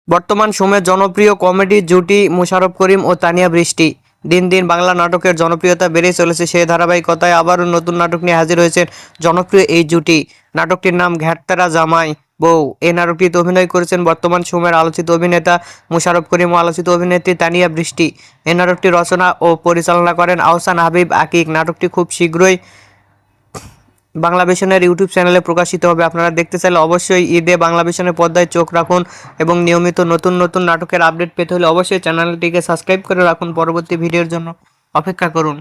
বর্তমান সময়ে জনপ্রিয় কমেডি জুটি মোশাররফ করিম ও তানিয়া বৃষ্টি। দিন দিন বাংলা নাটকের জনপ্রিয়তা বেড়েই চলেছে, সেই ধারাবাহিকতায় আবারও নতুন নাটক নিয়ে হাজির হয়েছেন জনপ্রিয় এই জুটি। নাটকটির নাম ঘ্যাটতারা জামাই বউ। এই নাটকটিতে অভিনয় করেছেন বর্তমান সময়ের আলোচিত অভিনেতা মোশাররফ করিম ও আলোচিত অভিনেত্রী তানিয়া বৃষ্টি। এই নাটকটি রচনা ও পরিচালনা করেন আহসান হাবিব আকিক। নাটকটি খুব শীঘ্রই বাংলাভিশনের ইউটিউব চ্যানেলে প্রকাশিত হবে। আপনারা দেখতে চাইলে অবশ্যই ঈদে বাংলাভিশনের পর্দায় চোখ রাখুন এবং নিয়মিত নতুন নতুন নাটকের আপডেট পেতে হলে অবশ্যই চ্যানেলটিকে সাবস্ক্রাইব করে রাখুন। পরবর্তী ভিডিওর জন্য অপেক্ষা করুন।